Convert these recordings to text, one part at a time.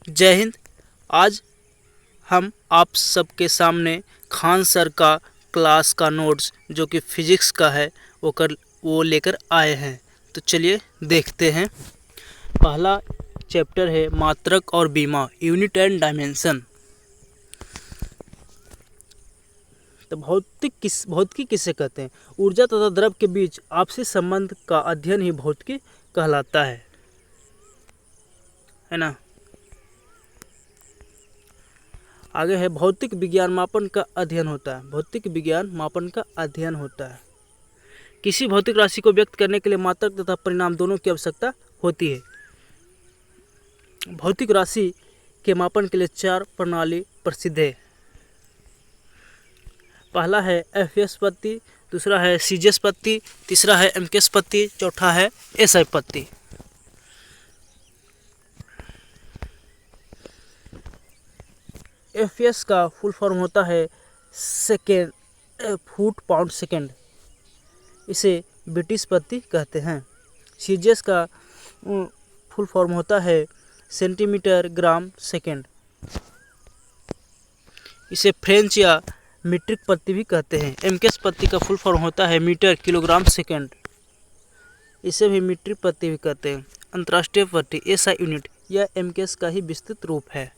जय हिंद। आज हम आप सबके सामने खान सर का क्लास का नोट्स जो कि फिजिक्स का है वो लेकर आए हैं। तो चलिए देखते हैं। पहला चैप्टर है मात्रक और बीमा, यूनिट एंड डायमेंशन। तो भौतिकी किसे कहते हैं? ऊर्जा तथा द्रव के बीच आपसी संबंध का अध्ययन ही भौतिकी कहलाता है ना। आगे है भौतिक विज्ञान मापन का अध्ययन होता है। भौतिक विज्ञान मापन का अध्ययन होता है। किसी भौतिक राशि को व्यक्त करने के लिए मात्रक तथा परिमाण दोनों की आवश्यकता होती है। भौतिक राशि के मापन के लिए 4 प्रणाली प्रसिद्ध है। पहला है एफएस पद्धति, दूसरा है सीजीएस पद्धति, तीसरा है एमकेएस पद्धति, चौथा है एसआई पद्धति। एफएस का फुल फॉर्म होता है सेकेंड फुट पाउंड सेकेंड, इसे ब्रिटिश पद्धति कहते हैं। सीजीएस का फुल फॉर्म होता है सेंटीमीटर ग्राम सेकेंड, इसे फ्रेंच या मीट्रिक पद्धति भी कहते हैं। एमकेएस पद्धति का फुल फॉर्म होता है मीटर किलोग्राम सेकेंड, इसे भी मीट्रिक पद्धति भी कहते हैं। अंतर्राष्ट्रीय पद्धति एसआई यूनिट यह एमकेएस का ही विस्तृत रूप है।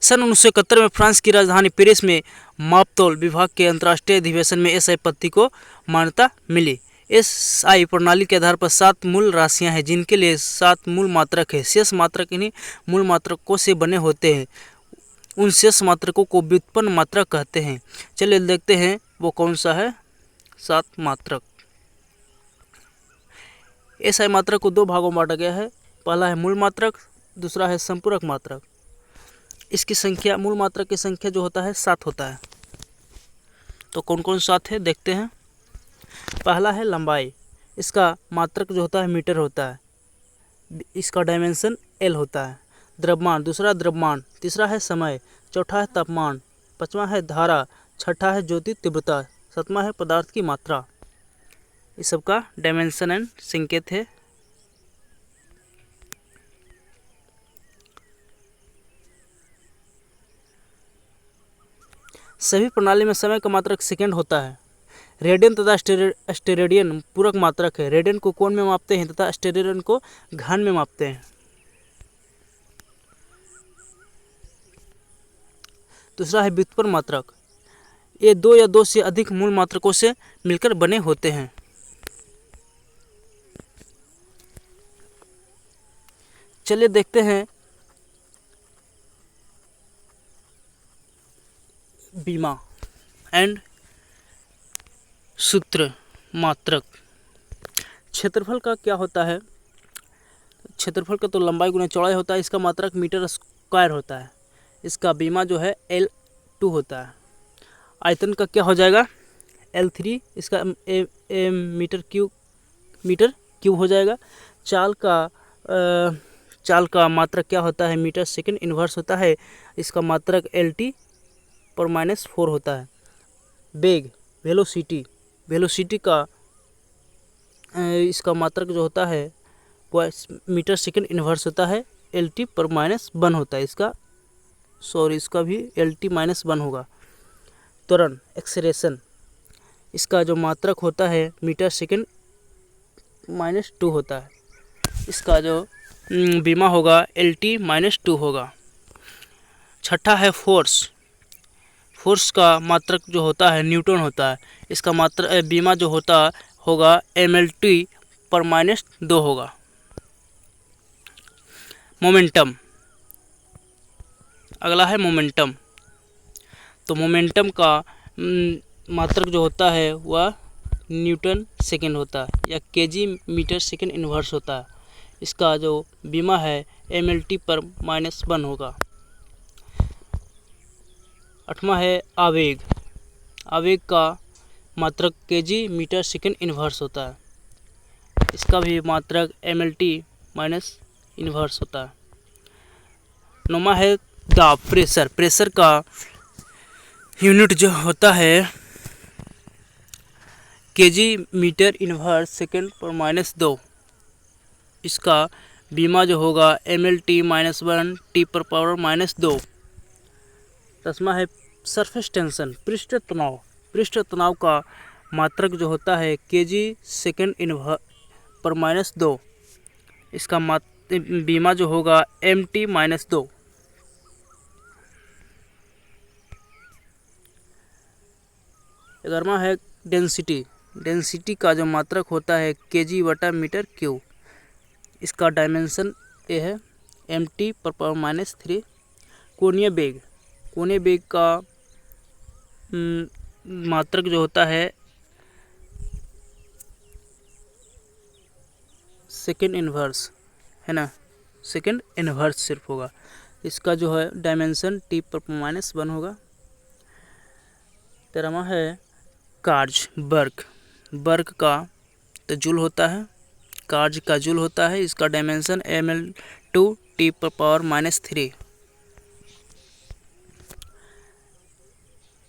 सन 1971 में फ्रांस की राजधानी पेरिस में मापतोल विभाग के अंतर्राष्ट्रीय अधिवेशन में एसआई पद्धति को मान्यता मिली। एसआई प्रणाली के आधार पर 7 मूल राशियां हैं, जिनके लिए 7 मूल मात्रक है। शेष मात्रक इन्हीं मूल मात्रकों से बने होते हैं। उन शेष मात्रकों को व्युत्पन्न मात्रक कहते हैं। चलिए देखते हैं वो कौन सा है 7 मात्रक। एसआई मात्रक को 2 भागों में बांटा गया है। पहला है मूल मात्रक, दूसरा है संपूरक मात्रक। इसकी संख्या, मूल मात्रक की संख्या जो होता है 7 होता है। तो कौन कौन 7 है देखते हैं। पहला है लंबाई, इसका मात्रक जो होता है मीटर होता है, इसका डायमेंशन एल होता है। द्रव्यमान, दूसरा द्रव्यमान, तीसरा है समय, चौथा है तापमान, पांचवा है धारा, छठा है ज्योति तीव्रता, सातवां है पदार्थ की मात्रा। इस सब का डायमेंशन एंड संकेत है। सभी प्रणाली में समय का मात्रक सेकंड होता है। रेडियन तथा स्टेरेडियन पूरक मात्रक है। रेडियन को कोण में मापते हैं तथा स्टेरेडियन को घन में मापते हैं। दूसरा है व्युत्पन्न मात्रक, ये 2 या 2 से अधिक मूल मात्रकों से मिलकर बने होते हैं। चलिए देखते हैं बीमा एंड सूत्र मात्रक। क्षेत्रफल का क्या होता है? क्षेत्रफल का तो लंबाई गुना चौड़ाई होता है, इसका मात्रक मीटर स्क्वायर होता है। इसका बीमा जो है L2 होता है। आयतन का क्या हो जाएगा? L3, इसका मीटर क्यूब हो जाएगा। चाल का मात्रक क्या होता है? मीटर सेकंड इन्वर्स होता है, इसका मात्रक LT/-4 होता है। वेग, वेलोसिटी का इसका मात्रक जो होता है वो मीटर सेकंड इन्वर्स होता है, LT/-1 होता है। इसका भी LT-1 होगा। त्वरण, एक्सेलरेशन, इसका जो मात्रक होता है मीटर सेकंड -2 होता है। इसका जो बीमा होगा LT-2 होगा। छठा है फोर्स का मात्रक जो होता है न्यूटन होता है। इसका बीमा जो होगा MLT/-2 होगा। मोमेंटम, अगला है मोमेंटम। तो मोमेंटम का मात्रक जो होता है वह न्यूटन सेकंड होता है या केजी मीटर सेकंड इन्वर्स होता है। इसका जो बीमा है MLT/-1 होगा। 8वां है आवेग का मात्रक केजी मीटर सेकंड इन्वर्स होता है। इसका भी मात्रक MLT-1 होता है। 9वां है दाब, प्रेशर का यूनिट जो होता है केजी मीटर इन्वर्स सेकंड/-2। इसका बीमा जो होगा mlt-1 T⁻⁻²। 10वां है सरफेस टेंशन, पृष्ठ तनाव। पृष्ठ तनाव का मात्रक जो होता है kg/2। इसका बीमा जो होगा mt-2। 11वां है डेंसिटी। डेंसिटी का जो मात्रक होता है kg/m³। इसका डायमेंशन ये है mt⁻⁻3। कोणीय वेग। कोणीय वेग का मात्रक जो होता है सेकेंड इन्वर्स, है ना, सेकेंड इन्वर्स सिर्फ होगा। इसका जो है डायमेंशन T⁻⁻1 होगा। 13वां है कार्ज, वर्क। वर्क का तो जूल होता है, कार्ज का जूल होता है। इसका डायमेंशन ml2 T⁻⁻3।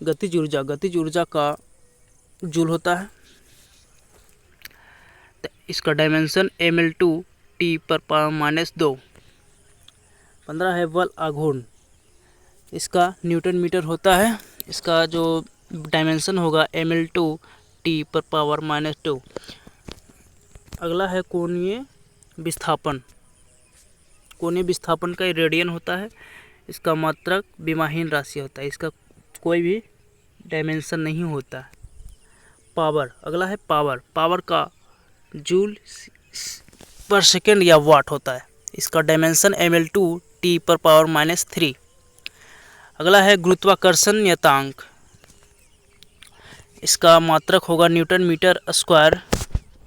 गतिज ऊर्जा। गतिज ऊर्जा का जूल होता है, तो इसका डायमेंशन ml2 T⁻⁻2। 15 है बल आघूर्ण। इसका न्यूटन मीटर होता है। इसका जो डायमेंशन होगा ml2 T⁻⁻2। अगला है कोणीय विस्थापन। कोणीय विस्थापन का रेडियन होता है। इसका मात्रक विमाहीन राशि होता है। इसका कोई भी डायमेंशन नहीं होता। पावर। अगला है पावर। पावर का जूल पर सेकेंड या वाट होता है। इसका डायमेंशन ml2 T⁻⁻3। अगला है गुरुत्वाकर्षण नियतांक। इसका मात्रक होगा न्यूटन मीटर स्क्वायर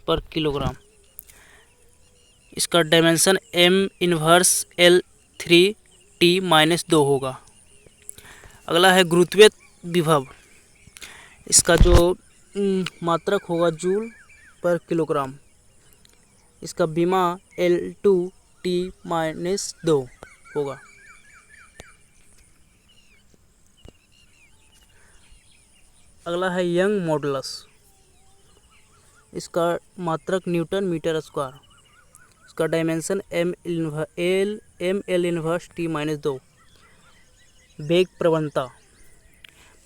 पर किलोग्राम। इसका डायमेंशन m−L3T-2 होगा। अगला है गुरुत्वीय विभव। इसका जो मात्रक होगा जूल पर किलोग्राम। इसका बीमा L2T-2 होगा। अगला है यंग मॉडुलस। इसका मात्रक न्यूटन मीटर स्क्वायर। इसका डायमेंशन mL−T-2। वेग प्रवणता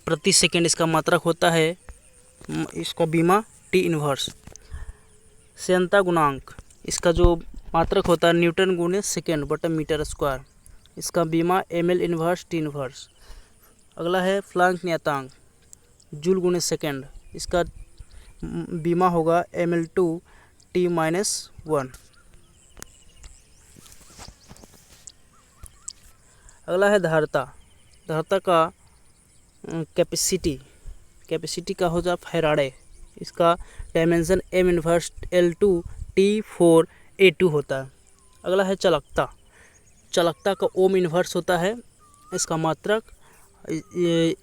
प्रति सेकेंड इसका मात्रक होता है। इसका बीमा T⁻। श्यनता गुणांक। इसका जो मात्रक होता है न्यूटन गुणे सेकेंड बटा मीटर स्क्वायर। इसका बीमा mL−T⁻। अगला है फ्लांक नियतांक, जूल गुणे सेकेंड। इसका बीमा होगा mL2T-1। अगला है धारिता। धारिता का कैपेसिटी का हो जा फैराडे। इसका डायमेंशन m−L2T4A2 होता है। अगला है चालकता। चालकता का ओम इन्वर्स होता है। इसका मात्रक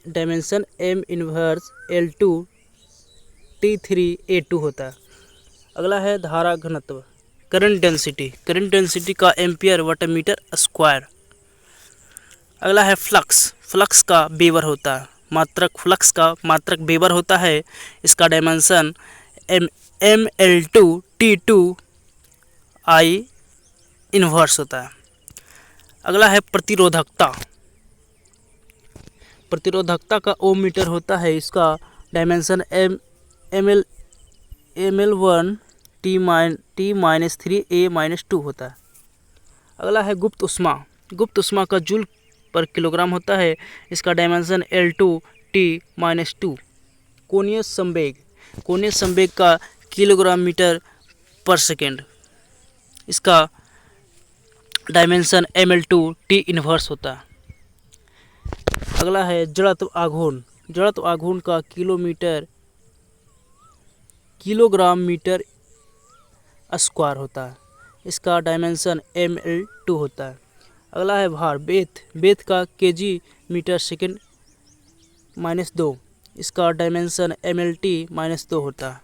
डायमेंशन m−L2T3A2 होता है। अगला है धारा घनत्व, करंट डेंसिटी। करंट डेंसिटी का एम्पियर बटा मीटर स्क्वायर। अगला है फ्लक्स। फ्लक्स का वेबर होता है। फ्लक्स का मात्रक वेबर होता है। इसका डायमेंशन mL2T2I इन्वर्स होता है। अगला है प्रतिरोधकता। प्रतिरोधकता का ओम मीटर होता है। इसका डायमेंशन mL1T-3A-2 होता है। अगला है गुप्त ऊष्मा। गुप्त ऊष्मा का जूल पर किलोग्राम होता है। इसका डायमेंशन L2T-2। कोणीय संवेग। कोणीय संवेग का किलोग्राम मीटर पर सेकेंड। इसका डायमेंशन mL2T⁻ होता है। अगला है जड़त्व आघूर्ण। जड़त्व आघूर्ण का किलोग्राम मीटर स्क्वायर होता है। इसका डायमेंशन mL2 होता है। अगला है भार। बेथ। बेथ का kg/s-2। इसका डायमेंशन mLt-2 होता है।